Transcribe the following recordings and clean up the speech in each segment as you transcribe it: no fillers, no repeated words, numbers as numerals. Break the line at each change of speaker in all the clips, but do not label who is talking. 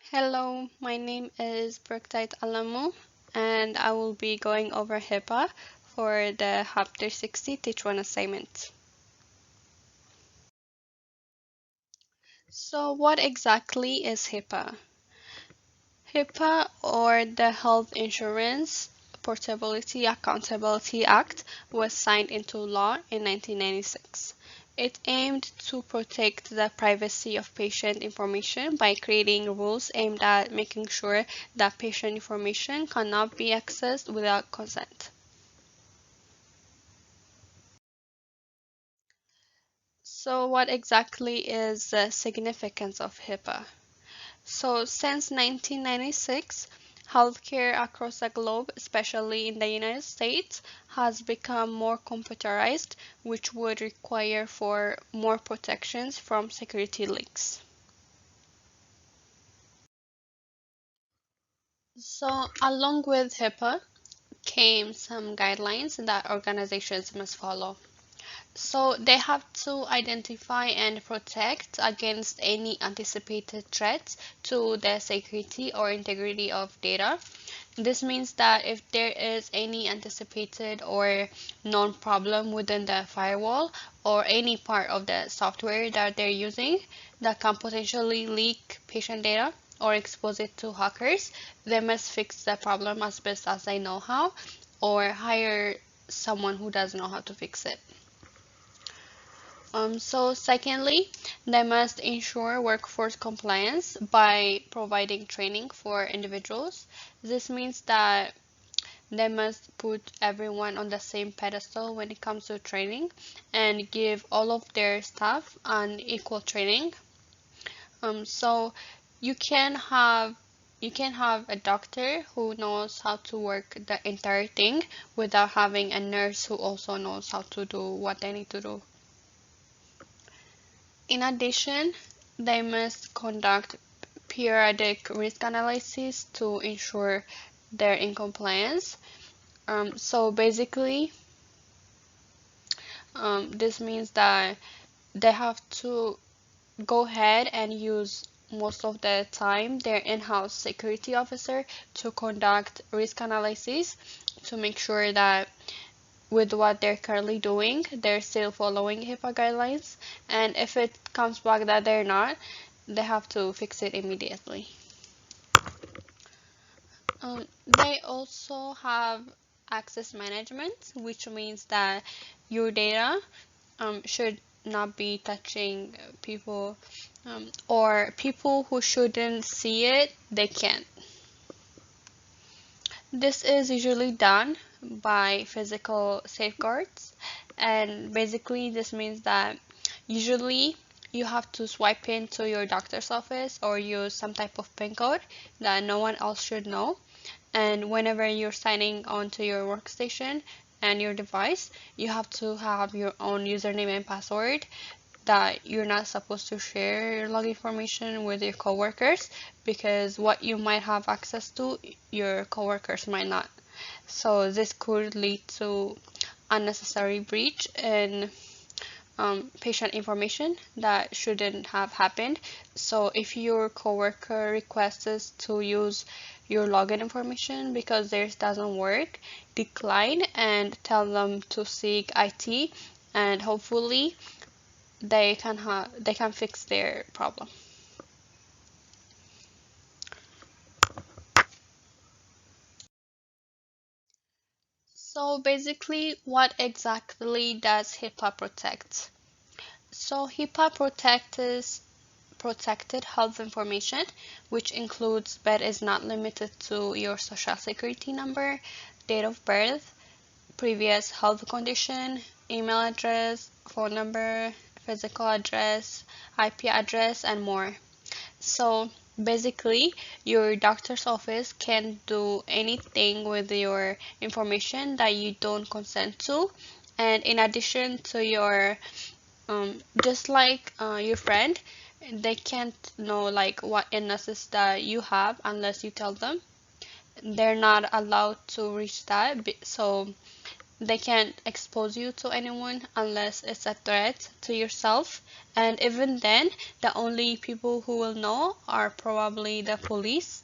Hello, my name is Berktite Alamu, and I will be going over Hipaa for the Hub 360 Teach One assignment. So, what exactly is Hipaa? Hipaa, or the Health Insurance Portability Accountability Act, was signed into law in 1996. It aimed to protect the privacy of patient information by creating rules aimed at making sure that patient information cannot be accessed without consent. So, what exactly is the significance of Hipaa? So, since 1996, healthcare across the globe, especially in the United States, has become more computerized, which would require for more protections from security leaks. So, along with HIPAA came some guidelines that organizations must follow. So they have to identify and protect against any anticipated threats to the security or integrity of data. This means that if there is any anticipated or known problem within the firewall or any part of the software that they're using that can potentially leak patient data or expose it to hackers, they must fix the problem as best as they know how or hire someone who does know how to fix it. So secondly, they must ensure workforce compliance by providing training for individuals. This means that they must put everyone on the same pedestal when it comes to training and give all of their staff an equal training. So you can have you can have a doctor who knows how to work the entire thing without having a nurse who also knows how to do what they need to do. In addition, they must conduct periodic risk analysis to ensure they're in compliance. So basically, this means that they have to go ahead and use most of the time their in-house security officer to conduct risk analysis to make sure that with what they're currently doing, they're still following HIPAA guidelines. And if it comes back that they're not, they have to fix it immediately. They also have access management, which means that your data should not be touching people or people who shouldn't see it, they can't. This is usually done by physical safeguards, and basically, this means that usually you have to swipe into your doctor's office or use some type of PIN code that no one else should know. And whenever you're signing onto your workstation and your device, you have to have your own username and password that you're not supposed to share your log information with your coworkers because what you might have access to, your coworkers might not. So this could lead to unnecessary breach in patient information that shouldn't have happened. So if your coworker requests us to use your login information because theirs doesn't work, decline and tell them to seek IT, and hopefully they can fix their problem. So basically, what exactly does HIPAA protect? So HIPAA protects protected health information, which includes but is not limited to your social security number, date of birth, previous health condition, email address, phone number, physical address, IP address, and more. So basically, your doctor's office can do anything with your information that you don't consent to. And in addition to your, just like your friend, they can't know like what illnesses that you have unless you tell them. They're not allowed to reach that. So they can't expose you to anyone unless it's a threat to yourself. And even then, the only people who will know are probably the police.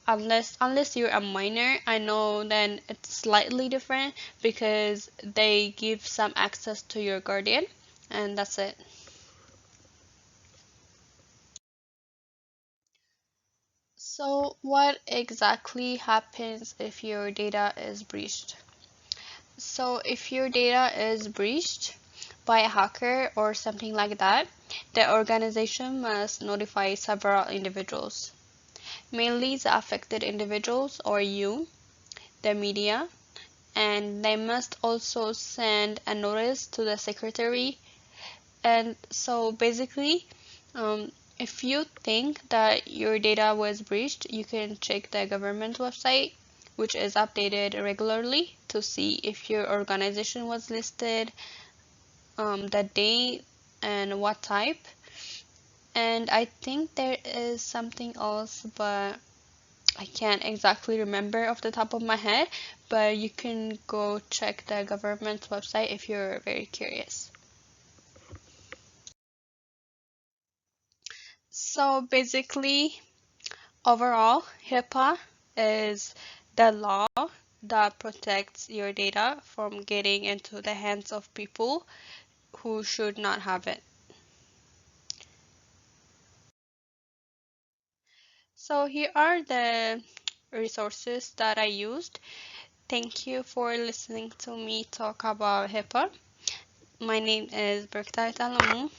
Unless you're a minor, I know then it's slightly different because they give some access to your guardian, and that's it. So, what exactly happens if your data is breached? So, if your data is breached by a hacker or something like that, the organization must notify several individuals, mainly the affected individuals or you, the media, and they must also send a notice to the secretary. And so basically, um, if you think that your data was breached, you can check the government website, which is updated regularly to see if your organization was listed, the date, and what type. And I think there is something else, but I can't exactly remember off the top of my head. But you can go check the government website if you're very curious. So basically, overall, HIPAA is the law that protects your data from getting into the hands of people who should not have it. So here are the resources that I used. Thank you for listening to me talk about HIPAA. My name is Berkta Talamu,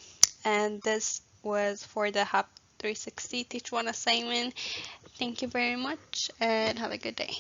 and this was for the HAP 360 Teach One assignment. Thank you very much, and have a good day.